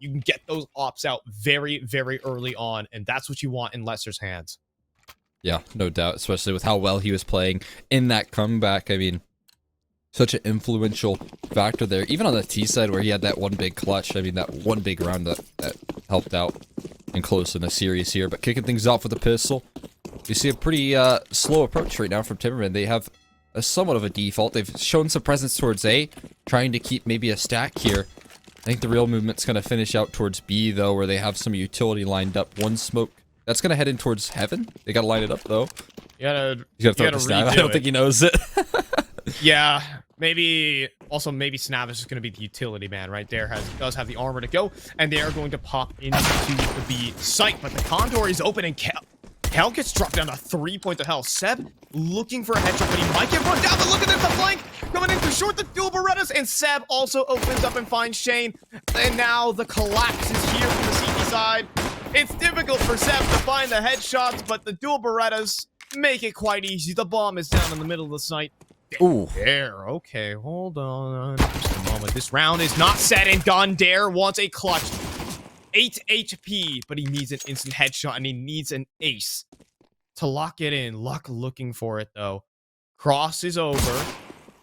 You can get those ops out very, very early on, and that's what you want in Lester's hands. Yeah, no doubt, especially with how well he was playing in that comeback. I mean, such an influential factor there. Even on the T side where he had that one big clutch. I mean, that one big round that helped out and close in a series here. But kicking things off with a pistol. You see a pretty slow approach right now from Timbermen. They have a somewhat of a default. They've shown some presence towards A, trying to keep maybe a stack here. I think the real movement's going to finish out towards B, though, where they have some utility lined up. One smoke. That's going to head in towards Heaven. They got to line it up, though. You gotta throw it to Snap. I don't think he knows it. Yeah, maybe Snap is just going to be the utility man, right? Dare does have the armor to go, and they are going to pop into the B site, but the Condor is open, and Kel gets dropped down to 3 points of health. Seb looking for a headshot, but he might get run down, but look at this, the flank coming in to short the dual Berettas, and Seb also opens up and finds Shane, and now the collapse is here from the CT side. It's difficult for Seb to find the headshots, but the dual Berettas make it quite easy. The bomb is down in the middle of the site. Ooh. Dare, okay, hold on just a moment. This round is not said and done. Dare wants a clutch. 8 HP, but he needs an instant headshot, and he needs an ace to lock it in. Luck looking for it, though. Cross is over.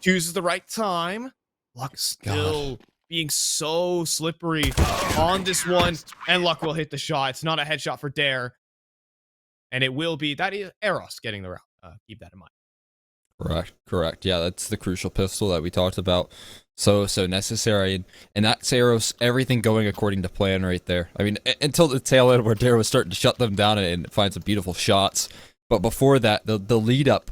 Chooses the right time. Luck still being so slippery on this one, and Luck will hit the shot. It's not a headshot for Dare, and it will be. That is Eros getting the round. Keep that in mind. Correct. Yeah, that's the crucial pistol that we talked about. So necessary, and that's Eros, everything going according to plan right there. I mean, until the tail end where Dare was starting to shut them down and find some beautiful shots. But before that, the lead up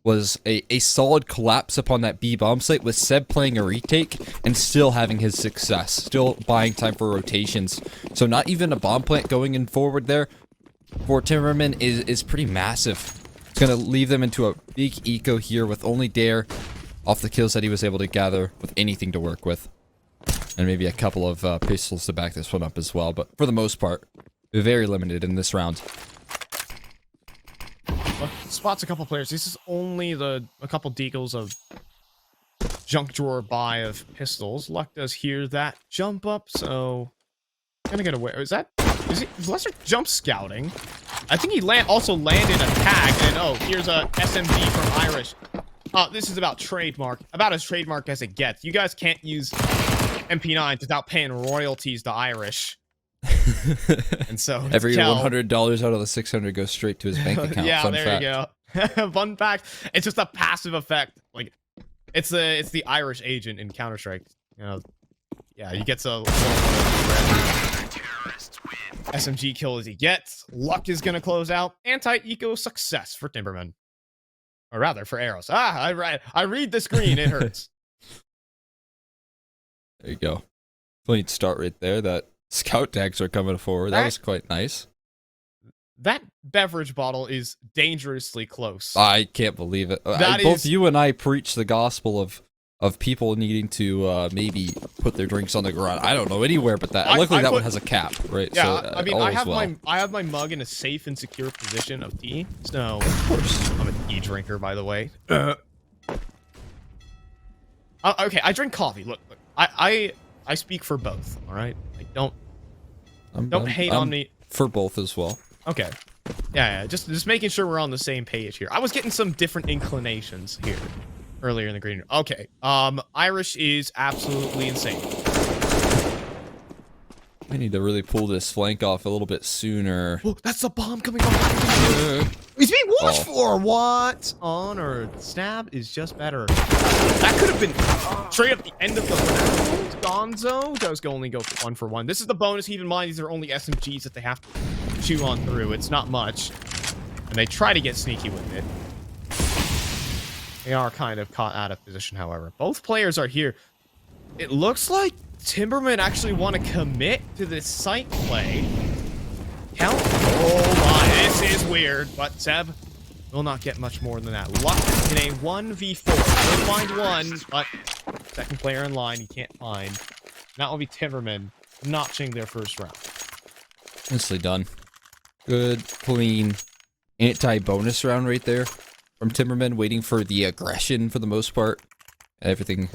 was a solid collapse upon that B bomb site with Seb playing a retake and still having his success, still buying time for rotations. So not even a bomb plant going in forward there for Timbermen is pretty massive. It's going to leave them into a big eco here with only Dare off the kills that he was able to gather with anything to work with. And maybe a couple of pistols to back this one up as well. But for the most part, very limited in this round. Well, spots a couple players. This is only a couple deagles of junk drawer buy of pistols. Luck does hear that jump up, so gonna get away. Is Lester jump scouting? I think he also landed a tag, and oh, here's a SMG from Irish. This is about as trademark as it gets. You guys can't use MP9 without paying royalties to Irish. And so every $100 out of the 600 goes straight to his bank account. Yeah, Fun there fact. you go. Fun fact. It's just a passive effect. Like, it's the Irish agent in Counter-Strike. You know, yeah, he gets a SMG kill as he gets. Luck is gonna close out. Anti-eco success for Timbermen. Or rather, for Eros. I read the screen. It hurts. There you go. Clean start right there. That scout tags are coming forward. That was quite nice. That beverage bottle is dangerously close. I can't believe it. Both you and I preach the gospel of people needing to maybe put their drinks on the ground. I don't know anywhere but that. Luckily, that one has a cap, right? Yeah, so, I mean, I have my mug in a safe and secure position of tea. So, of course, I'm a tea drinker, by the way. Okay, I drink coffee. Look, I speak for both. All right, don't hate on me. For both as well. Okay. Yeah, just making sure we're on the same page here. I was getting some different inclinations here earlier in the green room. Okay. Irish is absolutely insane. I need to really pull this flank off a little bit sooner. Oh, that's the bomb coming off. He's being watched for. What on earth? Stab is just better. That could have been straight up the end of the round. Gonzo does only go for 1-for-1. This is the bonus. Keep in mind, these are only SMGs that they have to chew on through. It's not much. And they try to get sneaky with it. They are kind of caught out of position, however. Both players are here. It looks like Timbermen actually want to commit to this site play. Count. Oh my, this is weird. But Seb will not get much more than that. Luck in a 1v4. He'll find one, but second player in line he can't find. That will be Timbermen notching their first round. Nicely done. Good, clean, anti-bonus round right there from Timbermen, waiting for the aggression for the most part. Everything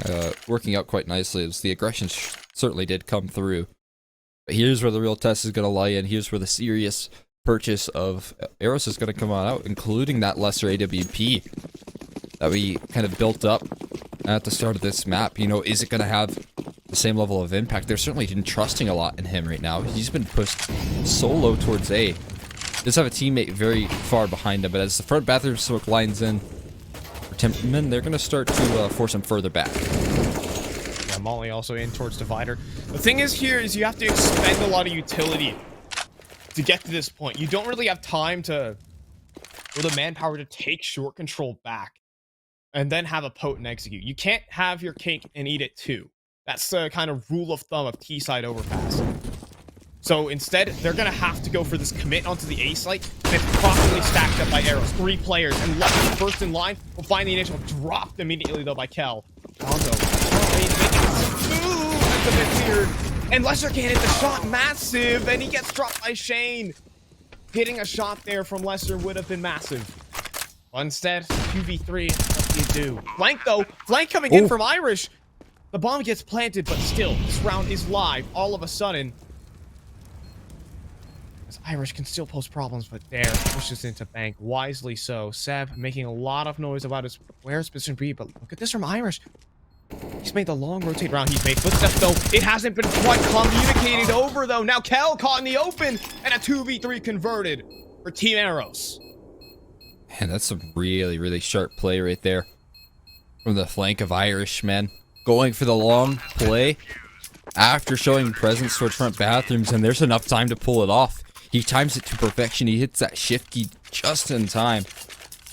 working out quite nicely as the aggression certainly did come through. But here's where the real test is going to lie in. Here's where the serious purchase of Eros is going to come on out, including that lesser AWP that we kind of built up at the start of this map. You know, is it going to have the same level of impact? They're certainly trusting a lot in him right now. He's been pushed solo towards A. Does have a teammate very far behind him, but as the front bathroom smoke lines in for Timbermen, they're going to start to force him further back. Yeah, Molly also in towards Divider. The thing is here is you have to expend a lot of utility to get to this point. You don't really have time to, or the manpower to take short control back and then have a potent execute. You can't have your cake and eat it too. That's the kind of rule of thumb of T-side overpass. So instead, they're going to have to go for this commit onto the A site, and it's properly stacked up by Eros. 3 players, and Lucky first in line will find the initial, dropped immediately though by Kel. Gonzo. That's a bit weird. And Lesser can't hit the shot, massive, and he gets dropped by Shane. Hitting a shot there from Lesser would have been massive. But instead, 2v3, what do you do? Flank though, flank coming in from Irish. The bomb gets planted, but still, this round is live all of a sudden. As Irish can still pose problems, but Dare pushes into bank, wisely so. Seb making a lot of noise about his where's position B, but look at this from Irish. He's made the long rotate round. He's made footsteps, though. It hasn't been quite communicated over, though. Now Kel caught in the open, and a 2v3 converted for Team Eros. Man, that's some really, really sharp play right there from the flank of Irish, man. Going for the long play after showing presence towards front bathrooms, and there's enough time to pull it off. He times it to perfection. He hits that shift key just in time.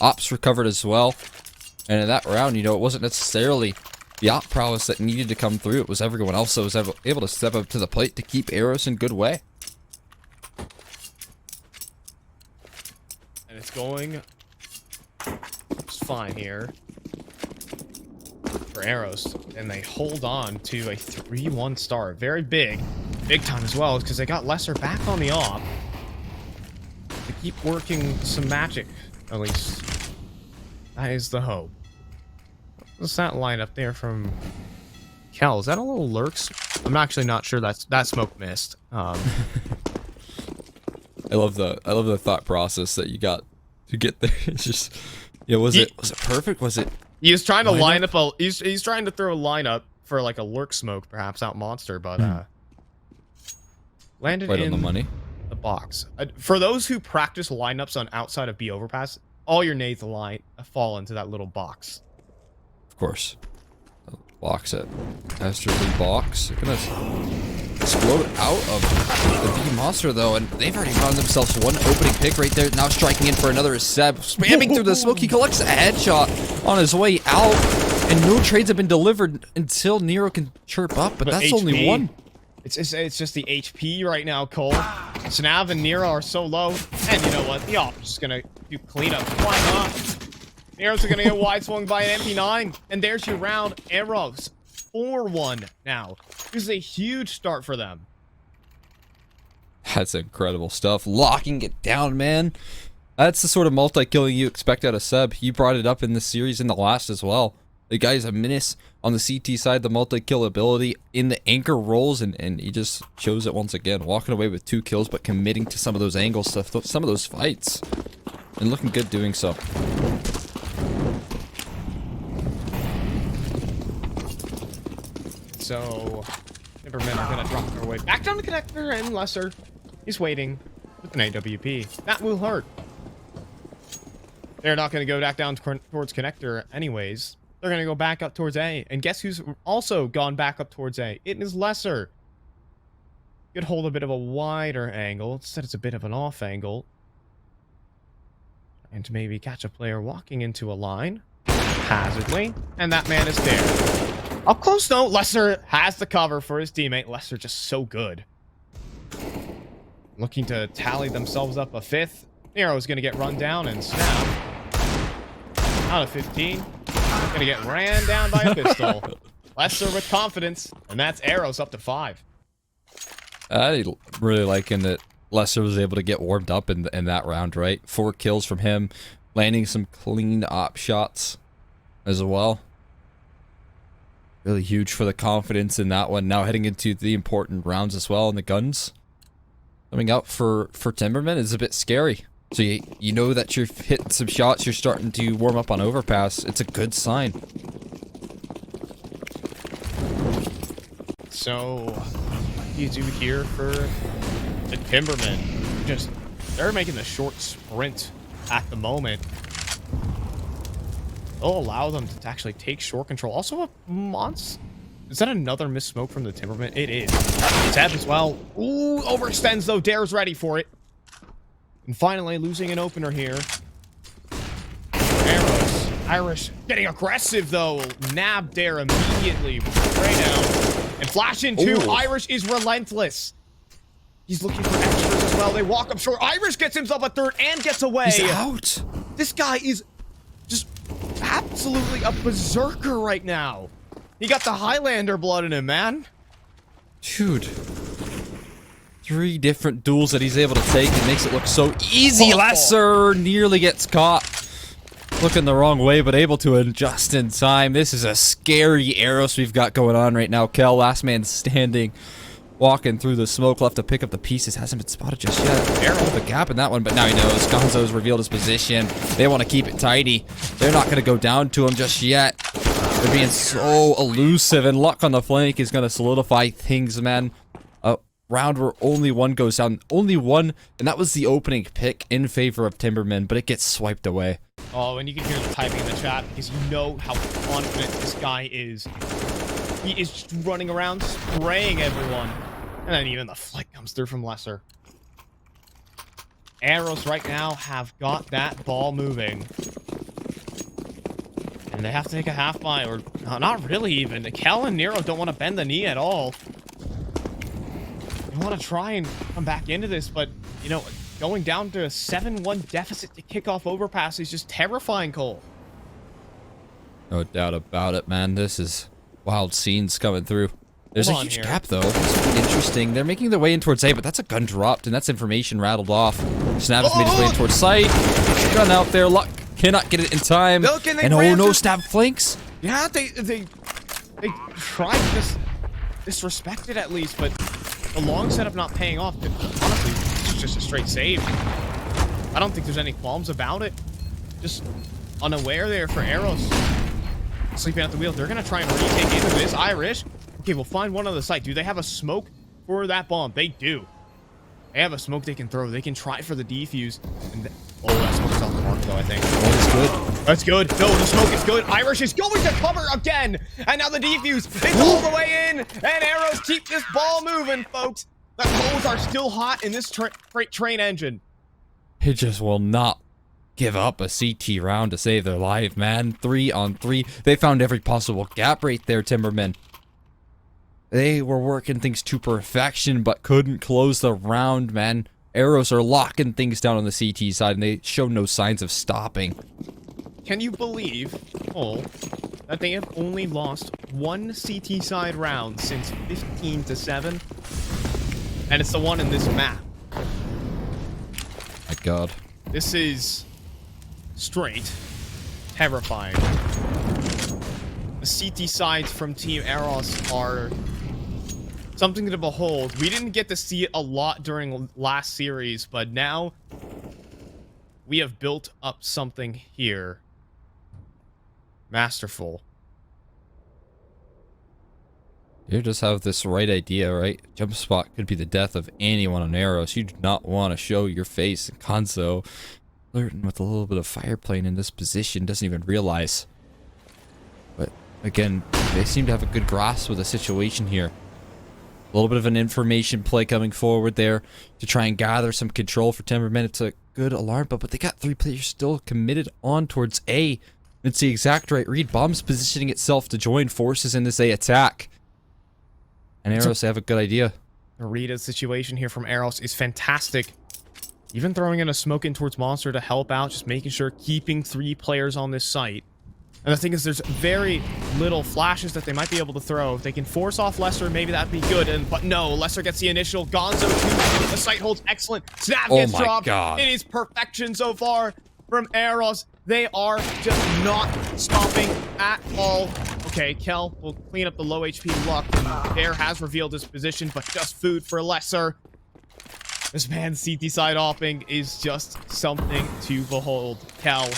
Ops recovered as well. And in that round, you know, it wasn't necessarily the op prowess that needed to come through. It was everyone else that was able to step up to the plate to keep Eros in good way. And it's going just fine here for Eros. And they hold on to a 3-1 start. Very big time as well, because they got Lesser back on the op to keep working some magic, at least. That is the hope. What's that line up there from Kel? Is that a little lurks? I'm actually not sure that smoke missed. I love the thought process that you got to get there. It's just, yeah, was it perfect? Was it? He was trying to line up a. He's trying to throw a lineup for like a lurk smoke, perhaps out monster, but landed right in on the money. The box. For those who practice lineups on outside of B overpass, all your nades fall into that little box. Of course. Box it. Dastardly box. They're gonna explode out of the B monster though, and they've already found themselves one opening pick right there. Now striking in for another is Seb. Spamming through the smoke. He collects a headshot on his way out, and no trades have been delivered until Nero can chirp up, but that's HP. Only one. It's just the HP right now, Cole. Snav and Nero are so low, and you know what? The op is just gonna do cleanup. Why not? Nero's gonna get wide swung by an MP9, and there's your round. Eros 4-1 now. This is a huge start for them. That's incredible stuff. Locking it down, man. That's the sort of multi-killing you expect out of Seb. He brought it up in this series in the last as well. The guy's a menace on the CT side, the multi-kill ability in the anchor roles, and he just shows it once again. Walking away with 2 kills, but committing to some of those angle stuff, some of those fights, and looking good doing so. So, Timbermen are gonna drop their way back down the connector, and Lesser is waiting with an AWP. That will hurt. They're not gonna go back down towards connector anyways. They're gonna go back up towards A, and guess who's also gone back up towards A? It is Lesser. Could hold a bit of a wider angle. Instead, it's a bit of an off angle. And to maybe catch a player walking into a line haphazardly, and that man is there. Up close though, Lesser has the cover for his teammate. Lesser just so good. Looking to tally themselves up a 5th. Nero's gonna get run down and snap. Out of 15. Gonna get ran down by a pistol. Lesser with confidence, and that's Eros up to 5. I really liking that Lesser was able to get warmed up in that round, right? 4 kills from him, landing some clean op shots as well. Really huge for the confidence in that one. Now heading into the important rounds as well, and the guns coming out for Timbermen is a bit scary. So you know that you're hitting some shots, you're starting to warm up on Overpass. It's a good sign. So, what do you do here for the Timbermen? They're making the short sprint at the moment. They'll allow them to actually take short control. Also, a monster. Is that another missed smoke from the Timbermen? It is. Zeb as well. Ooh, overextends though. Dare's ready for it. And finally, losing an opener here. Eros. Irish getting aggressive though. Nab Dare immediately. Right now. And flash in two. Ooh. Irish is relentless. He's looking for extras as well. They walk up short. Irish gets himself a third and gets away. He's out. This guy is just absolutely a berserker right now. He got the Highlander blood in him, man. Dude. 3 different duels that he's able to take. It makes it look so easy. Lesser nearly gets caught. Looking the wrong way, but able to adjust in time. This is a scary Eros we've got going on right now. Kel, last man standing. Walking through the smoke, left to pick up the pieces. Hasn't been spotted just yet. Arrow the gap in that one, but now he knows. Gonzo's revealed his position. They want to keep it tidy. They're not going to go down to him just yet. They're being so elusive, and luck on the flank is going to solidify things, man. A round where only one goes down. Only one, and that was the opening pick in favor of Timbermen, but it gets swiped away. Oh, and you can hear the typing in the chat because you know how confident this guy is. He is just running around, spraying everyone. And then even the flick comes through from Lesser. Arrows right now have got that ball moving. And they have to take a half buy, or not really even. Kel and Nero don't want to bend the knee at all. They want to try and come back into this, but, you know, going down to a 7-1 deficit to kick off Overpass is just terrifying, Cole. No doubt about it, man. This is wild scenes coming through. There's a huge gap, though. It's interesting. They're making their way in towards A, but that's a gun dropped, and that's information rattled off. Snap has made his way in towards sight. Gun out there. Luck cannot get it in time. And oh no, Snap flanks. Yeah, they tried to disrespect it at least, but the long setup not paying off. Honestly, it's just a straight save. I don't think there's any qualms about it. Just unaware there for Eros. Sleeping at the wheel. They're going to try and retake into this. Irish. Okay, we'll find one on the site. Do they have a smoke for that bomb? They do. They have a smoke they can throw. They can try for the defuse. And oh, that smoke is off the mark, though, I think. Oh, that's good. That's good. No, the smoke is good. Irish is going to cover again. And now the defuse is all the way in. And Arrows keep this ball moving, folks. The coals are still hot in this freight train engine. It just will not give up a CT round to save their life, man. 3 on 3. They found every possible gap right there, Timbermen. They were working things to perfection, but couldn't close the round, man. Arrows are locking things down on the CT side, and they show no signs of stopping. Can you believe, Cole, that they have only lost 1 CT side round since 15-7? And it's the one in this map. My God. This is straight terrifying. The CT sides from Team Eros are something to behold. We didn't get to see it a lot during last series, but now we have built up something here. Masterful. You just have this right idea, right? Jump spot could be the death of anyone on Eros. You do not want to show your face. And Konzo, flirting with a little bit of fire plane in this position, doesn't even realize. But again, they seem to have a good grasp of the situation here. A little bit of an information play coming forward there to try and gather some control for Timbermen. It's a good alarm, but they got 3 players still committed on towards A. It's the exact right read. Bomb's positioning itself to join forces in this A attack. And Eros, they have a good idea. The read of the situation here from Eros is fantastic. Even throwing in a smoke in towards Monster to help out, just making sure keeping 3 players on this site. And the thing is, there's very little flashes that they might be able to throw. If they can force off Lesser, maybe that'd be good. But no, Lesser gets the initial. Gonzo, too. The site holds excellent. Snap gets dropped. God. It is perfection so far from Eros. They are just not stopping at all. Okay, Kel will clean up the low HP Luck, and Dare has revealed his position, but just food for Lesser. This man's CT side offing is just something to behold. Kel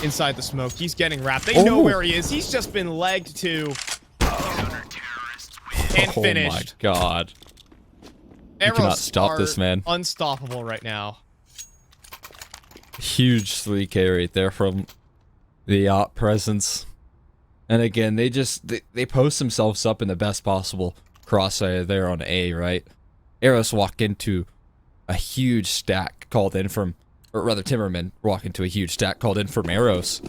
inside the smoke. He's getting wrapped. They know where he is. He's just been legged to and finished. Oh my god. You Eros cannot stop this man. Unstoppable right now. Huge 3K right there from the op presence. And again, they post themselves up in the best possible crosshair there on A, right? Eros walk into a huge stack called in from, or rather Timbermen walk into a huge stack called in from Eros.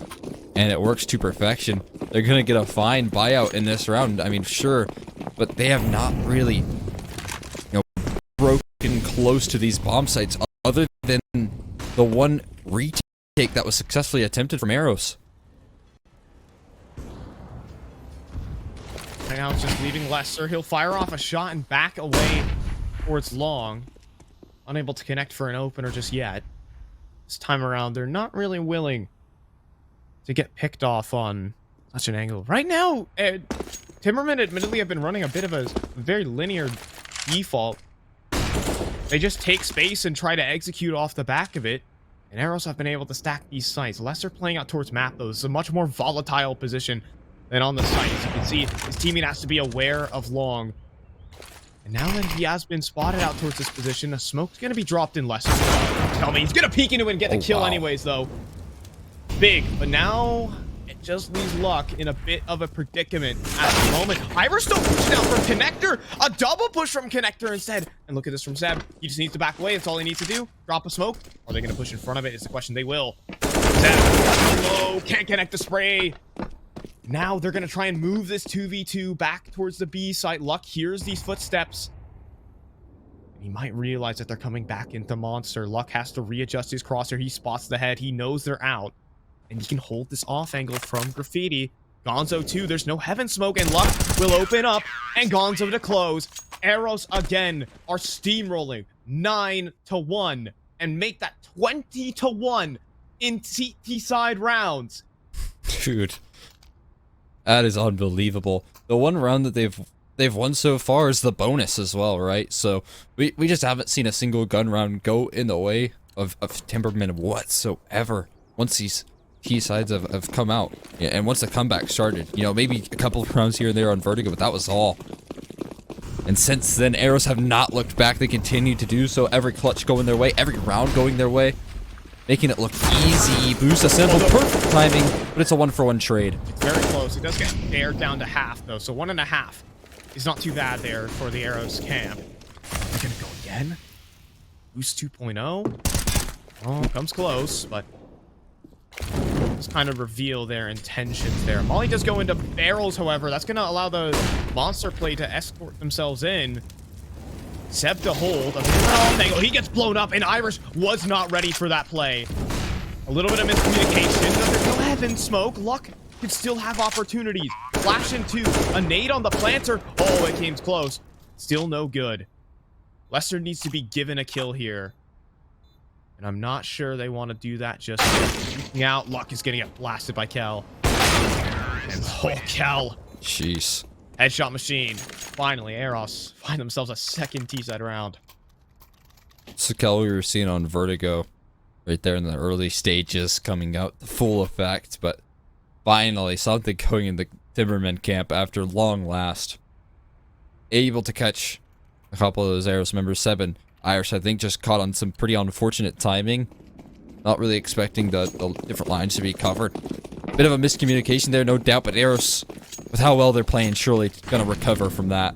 And it works to perfection. They're going to get a fine buyout in this round. I mean, sure, but they have not really, you know, broken close to these bomb sites other than the one retake that was successfully attempted from Eros. Right now it's just leaving Lesser. He'll fire off a shot and back away towards long. Unable to connect for an opener just yet. This time around, they're not really willing to get picked off on such an angle. Right now, Timbermen admittedly have been running a bit of a very linear default. They just take space and try to execute off the back of it. And Eros have been able to stack these sites. Lesser playing out towards map, though. This is a much more volatile position than on the site. As you can see, his teammate has to be aware of long. And now that he has been spotted out towards this position, a smoke's going to be dropped in Lesser. Tell me, he's going to peek into it and get the kill anyways, though. Big, but now it just leaves Luck in a bit of a predicament at the moment. Irish still pushing out from Connector. A double push from Connector instead. And look at this from Zeb. He just needs to back away. That's all he needs to do. Drop a smoke. Are they going to push in front of it? It's the question. They will. Zeb, low, can't connect the spray. Now they're going to try and move this 2v2 back towards the B site. Luck hears these footsteps. He might realize that they're coming back into Monster. Luck has to readjust his crosshair. He spots the head. He knows they're out. And he can hold this off angle from Graffiti. Gonzo 2, there's no heaven smoke, and Luck will open up, and Gonzo to close. Eros again are steamrolling 9-1 and make that 20-1 in CT side rounds. Dude, that is unbelievable. The one round that they've won so far is the bonus as well, right? So we just haven't seen a single gun round go in the way of Timbermen whatsoever once these key sides have come out. Yeah, and once the comeback started, you know, maybe a couple of rounds here and there on Vertigo, but that was all. And since then, Eros have not looked back. They continue to do so. Every clutch going their way, every round going their way, making it look easy. Boost assemble, perfect timing, but it's a 1-for-1 trade. It's very close. It does get aired down to half, though, so 1.5 is not too bad there for the Eros camp. They're gonna go again. Boost 2.0. Oh, comes close, but just kind of reveal their intentions there. Molly does go into barrels, however. That's going to allow the monster play to escort themselves in. Seb to hold. He gets blown up, and Irish was not ready for that play. A little bit of miscommunication. There's no heaven smoke. Luck could still have opportunities. Flash into a nade on the planter. Oh, it came close. Still no good. Lester needs to be given a kill here. And I'm not sure they want to do that just yet. Out. Luck is getting blasted by Kel. And Kel. Jeez. Headshot machine. Finally, Eros find themselves a second T-side round. So Kel, we were seeing on Vertigo right there in the early stages coming out the full effect, but finally something going in the Timbermen camp after long last. Able to catch a couple of those Eros members. 7 Irish, I think, just caught on some pretty unfortunate timing. Not really expecting the different lines to be covered. Bit of a miscommunication there, no doubt, but Eros, with how well they're playing, surely gonna recover from that.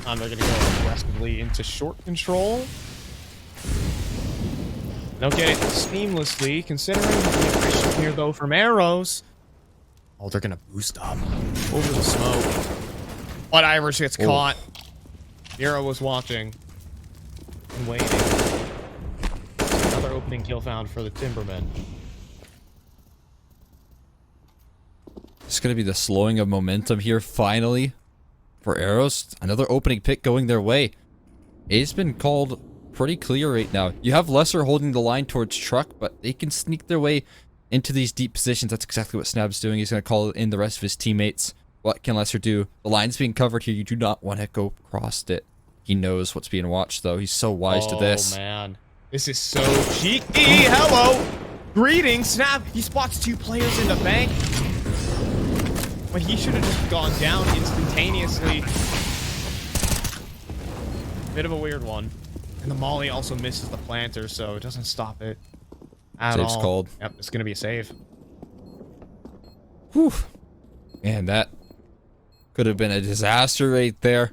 And they're gonna go aggressively into short control. They'll get it seamlessly, considering the aggression here, though, from Eros. Oh, they're gonna boost up over the smoke. But Irish gets caught. Nero was watching and waiting. Another opening kill found for the Timbermen. It's going to be the slowing of momentum here finally for Eros. Another opening pick going their way. A's been called pretty clear right now. You have Lesser holding the line towards Truck, but they can sneak their way into these deep positions. That's exactly what Snap's doing. He's going to call in the rest of his teammates. What can Lesser do? The line's being covered here. You do not want to go across it. He knows what's being watched, though. He's so wise to this. Oh, man. This is so cheeky. Hello. Greetings, Snap. He spots 2 players in the bank. But he should have just gone down instantaneously. Bit of a weird one. And the molly also misses the planter, so it doesn't stop it at all. Save's called. Yep, it's going to be a save. Whew. Man, that could have been a disaster right there.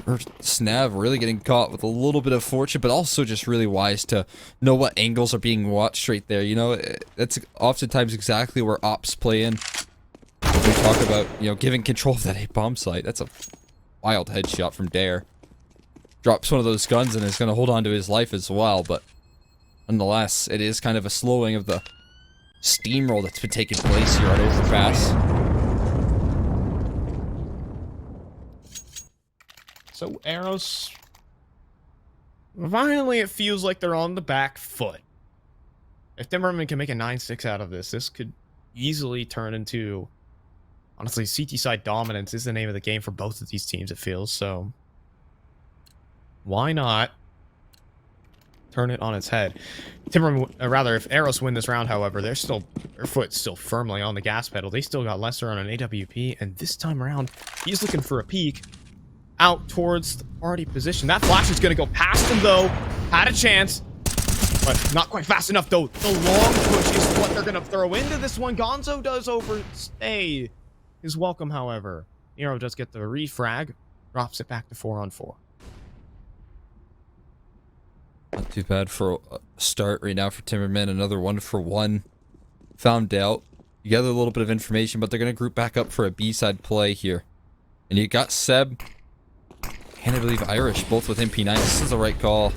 Snav really getting caught with a little bit of fortune, but also just really wise to know what angles are being watched right there. You know, that's oftentimes exactly where ops play in. When we talk about, you know, giving control of that A bomb site. That's a wild headshot from Dare. Drops one of those guns and is going to hold on to his life as well, but nonetheless, it is kind of a slowing of the steamroll that's been taking place here on Overpass. So Eros, finally it feels like they're on the back foot. If Timbermen can make a 9-6 out of this, this could easily turn into, honestly, CT side dominance is the name of the game for both of these teams, it feels. So why not turn it on its head? Timbermen, rather, if Eros win this round, however, their foot's still firmly on the gas pedal. They still got Lesser on an AWP, and this time around, he's looking for a peek out towards the party position. That flash is going to go past him, though. Had a chance, but not quite fast enough, though. The long push is what they're going to throw into this one. Gonzo does overstay his welcome, however. Nero does get the refrag, drops it back to 4-on-4. Not too bad for a start right now for Timbermen. Another 1-for-1. Found out. You gather a little bit of information, but they're going to group back up for a B-side play here. And you got Seb and I believe Irish, both with MP9. This is the right call.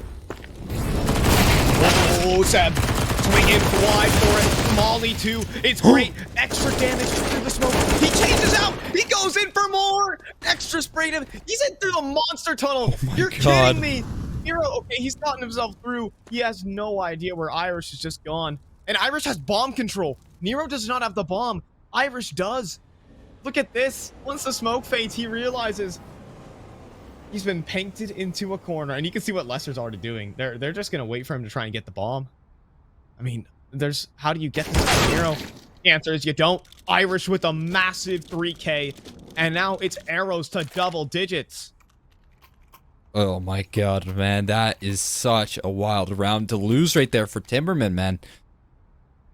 Oh, Seb. Swinging wide for it. Molly, too. It's great. Extra damage through the smoke. He changes out. He goes in for more. Extra sprayed him. He's in through the monster tunnel. Oh You're God. kidding me. Nero, okay, he's gotten himself through. He has no idea where Irish is just gone. And Irish has bomb control. Nero does not have the bomb. Irish does. Look at this. Once the smoke fades, he realizes he's been painted into a corner. And you can see what Lester's already doing. They're just going to wait for him to try and get the bomb. I mean, how do you get this to Nero? The answer is you don't. Irish with a massive 3K. And now it's arrows to double digits. Oh my God, man. That is such a wild round to lose right there for Timbermen, man.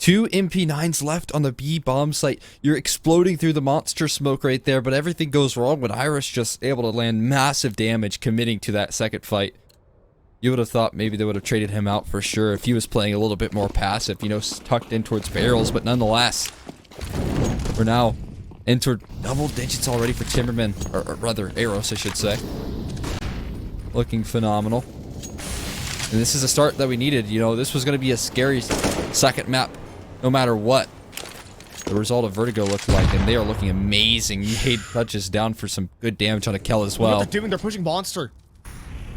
2 MP9s left on the B bomb site. You're exploding through the monster smoke right there, but everything goes wrong when Irish just able to land massive damage committing to that second fight. You would have thought maybe they would have traded him out for sure if he was playing a little bit more passive, you know, tucked in towards barrels, but nonetheless, we're now into double digits already for Timbermen, or rather, Eros, I should say. Looking phenomenal. And this is a start that we needed. You know, this was going to be a scary second map, no matter what the result of Vertigo looked like, and they are looking amazing. Made touches down for some good damage on a Kel as well. What they're doing, they're pushing Monster.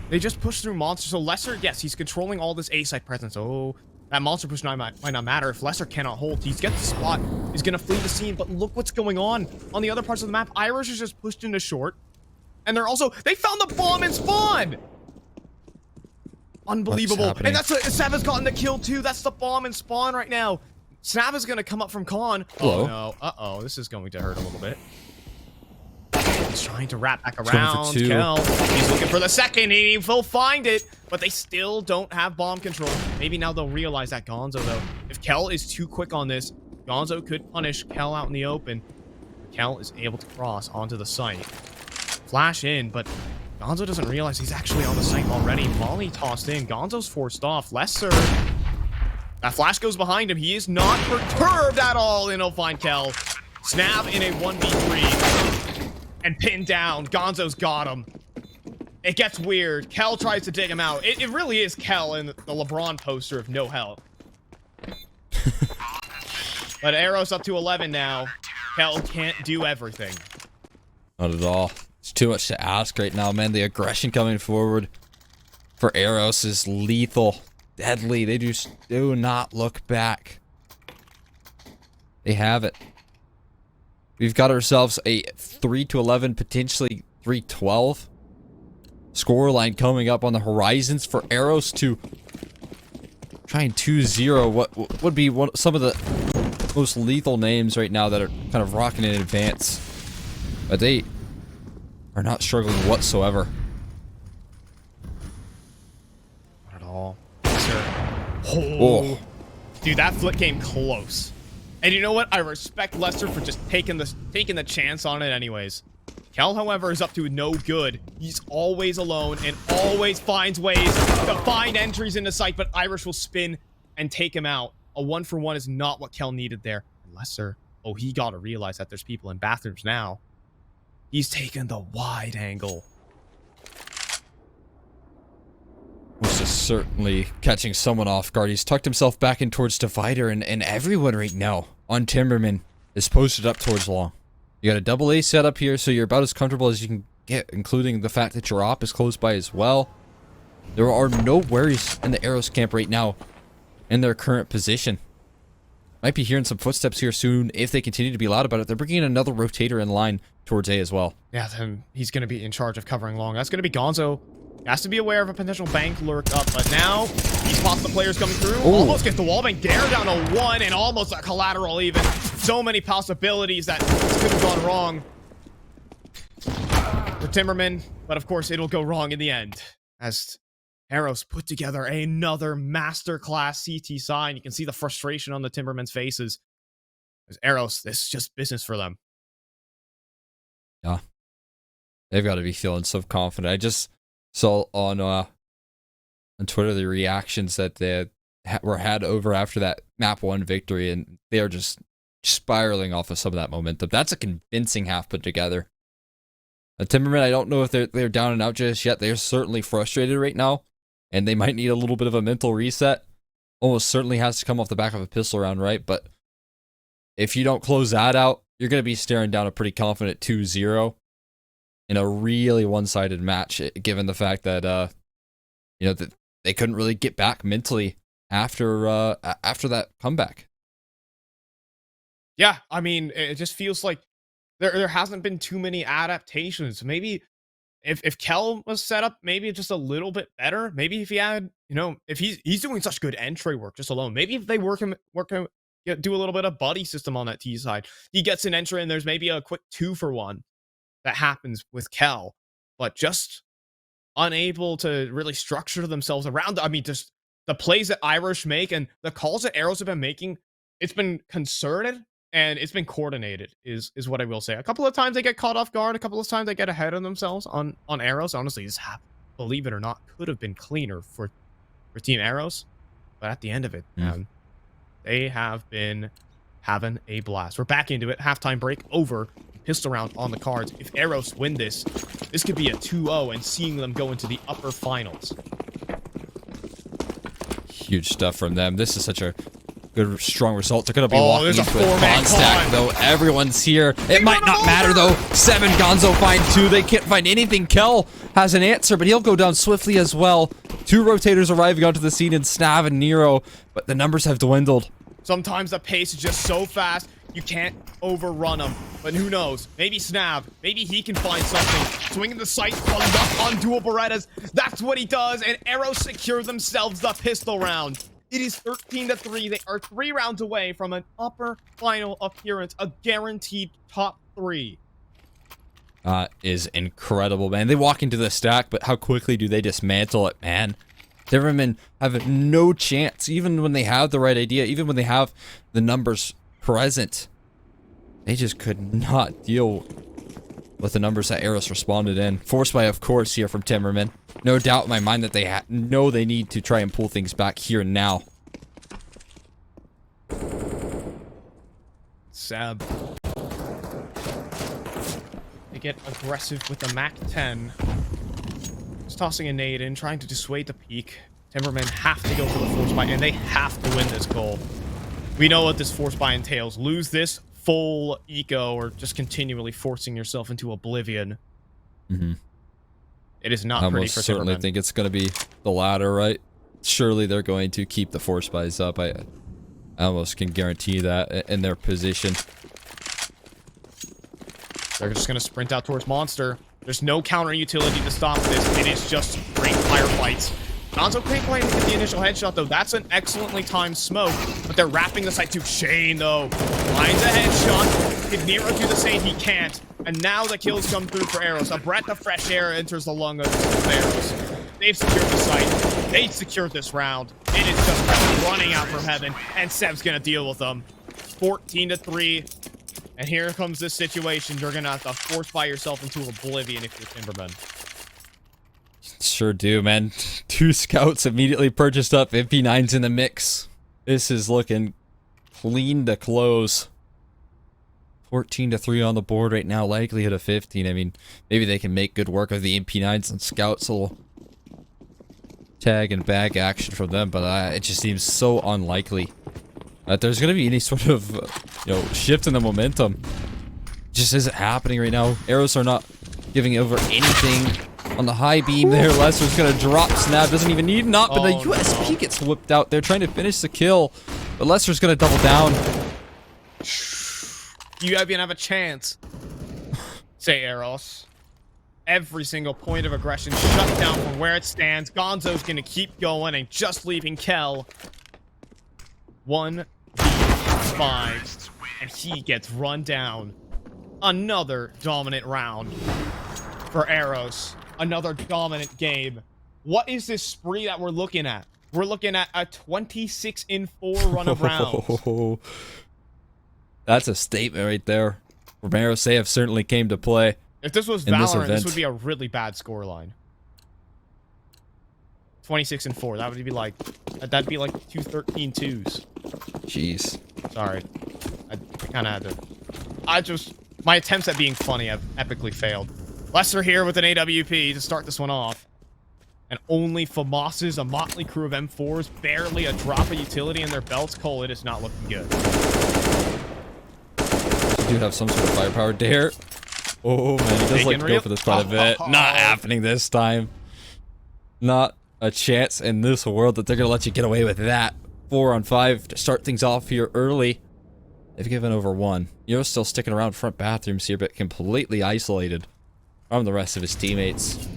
They just push through Monster. So Lesser, yes, he's controlling all this A-side presence. Oh, that Monster push might not matter. If Lesser cannot hold, he's gets the spot. He's going to flee the scene, but look what's going on the other parts of the map. Irish is just pushed into short. And they found the bomb in spawn! Unbelievable. And that's Sav has gotten the kill too. That's the bomb in spawn right now. Sav is going to come up from con. Hello. Oh no. Uh-oh. This is going to hurt a little bit. He's trying to wrap back around. Kel. He's looking for the second. He will find it. But they still don't have bomb control. Maybe now they'll realize that Gonzo, though. If Kel is too quick on this, Gonzo could punish Kel out in the open. Kel is able to cross onto the site. Flash in, but Gonzo doesn't realize he's actually on the site already. Molly tossed in. Gonzo's forced off. Lesser. That flash goes behind him. He is not perturbed at all, and he'll find Kel. Snap in a 1v3. And pinned down. Gonzo's got him. It gets weird. Kel tries to dig him out. It really is Kel in the LeBron poster of no help. But Eros up to 11 now. Kel can't do everything. Not at all. It's too much to ask right now, man. The aggression coming forward for Eros is lethal. Deadly. They just do not look back. They have it. We've got ourselves a 3-11, potentially 3-12 scoreline coming up on the horizons for Eros to try and 2-0 what would be some of the most lethal names right now that are kind of rocking in advance. But they are not struggling whatsoever. Not at all. Oh. Dude, that flip came close. And you know what? I respect Lester for just taking the chance on it anyways. Kel, however, is up to no good. He's always alone and always finds ways to find entries into sight, but Irish will spin and take him out. A 1-for-1 is not what Kel needed there. And Lester, oh, he got to realize that there's people in bathrooms now. He's taken the wide angle. This is certainly catching someone off guard. He's tucked himself back in towards Divider, and everyone right now on Timberman is posted up towards long. You got a double A set up here, so you're about as comfortable as you can get, including the fact that your op is close by as well. There are no worries in the Eros camp right now in their current position. Might be hearing some footsteps here soon if they continue to be loud about it. They're bringing in another rotator in line towards A as well. Yeah, then he's going to be in charge of covering long. That's going to be Gonzo. He has to be aware of a potential bank lurk up, but now he spots the players coming through. Ooh. Almost gets the wallbang dare down to 1 and almost a collateral even. So many possibilities that could have gone wrong for Timberman, but of course it'll go wrong in the end as Eros put together another masterclass CT sign. You can see the frustration on the Timbermen's faces. As Eros, this is just business for them. Yeah. They've got to be feeling so confident. I just saw on Twitter the reactions that they were had over after that map 1 victory, and they are just spiraling off of some of that momentum. That's a convincing half put together. Timberman, I don't know if they're down and out just yet. They're certainly frustrated right now, and they might need a little bit of a mental reset. Almost certainly has to come off the back of a pistol round, right? But if you don't close that out, you're going to be staring down a pretty confident 2-0 in a really one-sided match, given the fact that that they couldn't really get back mentally after that comeback. Yeah, I mean, it just feels like there hasn't been too many adaptations. Maybe if Kel was set up maybe just a little bit better, maybe if he had, if he's doing such good entry work just alone, maybe if they do a little bit of buddy system on that T side, he gets an entry and there's maybe a quick 2-for-1 that happens with Kel, but just unable to really structure themselves around. I mean, just the plays that Irish make and the calls that Eros have been making, it's been concerted and it's been coordinated is what I will say. A couple of times they get caught off guard, a couple of times they get ahead of themselves on Eros. Honestly, this believe it or not, could have been cleaner for Team Eros, but at the end of it, they have been having a blast. We're back into it. Halftime break over. Pistol round on the cards. If Eros win this could be a 2-0 and seeing them go into the upper finals. Huge stuff from them. This is such a good, strong result. They're going to be walking into a into a 4-man con stack, though. Everyone's here. It might not matter, though. 7, Gonzo find 2. They can't find anything. Kel has an answer, but he'll go down swiftly as well. 2 rotators arriving onto the scene in Snav and Nero, but the numbers have dwindled. Sometimes the pace is just so fast, you can't overrun them. But who knows? Maybe Snav. Maybe he can find something. Swinging the sight on dual Berettas. That's what he does. And Eros secure themselves the pistol round. It is 13-3. They are 3 rounds away from an upper final appearance. A guaranteed top 3. Is incredible, man. They walk into the stack, but how quickly do they dismantle it, man? Timbermen have no chance, even when they have the right idea, even when they have the numbers present. They just could not deal with the numbers that Eros responded in. Forced by, of course, here from Timbermen. No doubt in my mind that they know they need to try and pull things back here and now. Sab. They get aggressive with the MAC-10. Just tossing a nade in, trying to dissuade the peak. Timbermen have to go for the force buy, and they have to win this goal. We know what this force buy entails. Lose this full eco, or just continually forcing yourself into oblivion. It is not pretty for Timbermen. I almost certainly think it's going to be the latter, right? Surely they're going to keep the force buys up. I almost can guarantee that in their position. They're just going to sprint out towards Monster. There's no counter utility to stop this. It is just straight firefights. Gonzo can't quite get the initial headshot, though. That's an excellently timed smoke, but they're wrapping the site too. Shane, though, finds a headshot. Can Nero do the same? He can't. And now the kills come through for Eros. A breath of fresh air enters the lung of Eros. They've secured the site. They secured this round. It is just running out for heaven, and Seb's going to deal with them. 14-3. And here comes this situation. You're going to have to force fire yourself into oblivion if you're Timbermen. Sure do, man. 2 scouts immediately purchased up. MP9's in the mix. This is looking clean to close. 14-3 on the board right now. Likelihood of 15. I mean, maybe they can make good work of the MP9s and scouts. A little tag and bag action from them, but it just seems so unlikely that there's going to be any sort of, shift in the momentum. It just isn't happening right now. Arrows are not giving over anything. On the high beam there, Lester's gonna drop snap, doesn't even need an op, but the USP gets whipped out. They're trying to finish the kill, but Lester's gonna double down. You even have a chance. Say Eros. Every single point of aggression shut down from where it stands. Gonzo's gonna keep going and just leaving Kel. 1v5, and he gets run down. Another dominant round for Eros. Another dominant game. What is this spree that we're looking at? We're looking at a 26-4 run of rounds. That's a statement right there. Romero's have certainly came to play. If this was Valorant, this would be a really bad scoreline. 26-4. That would be like, that'd be like 2 13-2s. Jeez. Sorry, I kind of had to. My attempts at being funny have epically failed. Lester here with an AWP to start this one off. And only FAMAS's, a motley crew of M4s, barely a drop of utility in their belts. Cole, it is not looking good. You do have some sort of firepower there. Oh man, he does like to go for this quite a bit. Not happening this time. Not a chance in this world that they're going to let you get away with that. 4 on 5 to start things off here early. They've given over 1. You're still sticking around front bathrooms here, but completely isolated from the rest of his teammates.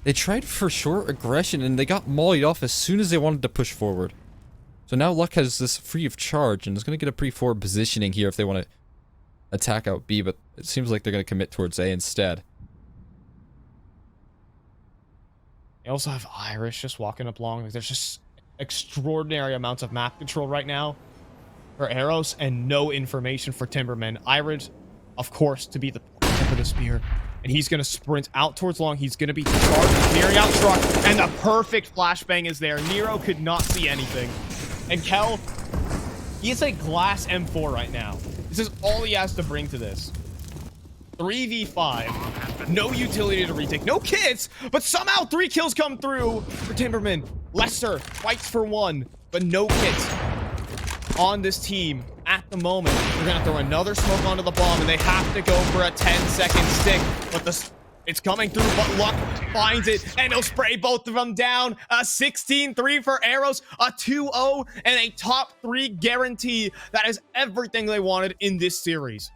They tried for short aggression and they got mollied off as soon as they wanted to push forward. So now Luck has this free of charge and is going to get a pretty forward positioning here if they want to attack out B, but it seems like they're going to commit towards A instead. They also have Irish just walking up long. There's just extraordinary amounts of map control right now for Eros and no information for Timbermen. Irish, of course, to be the tip of the spear. And he's going to sprint out towards long. He's going to be charged, clearing out truck. And the perfect flashbang is there. Nero could not see anything. And Kel, he is a glass M4 right now. This is all he has to bring to this. 3v5. No utility to retake. No kits, but somehow 3 kills come through for Timbermen. Lester fights for 1, but no kits on this team at the moment. They're going to throw another smoke onto the bomb, and they have to go for a 10-second stick. But it's coming through, but Luck finds it, and he'll spray both of them down. A 16-3 for Eros, a 2-0, and a top 3 guarantee. That is everything they wanted in this series.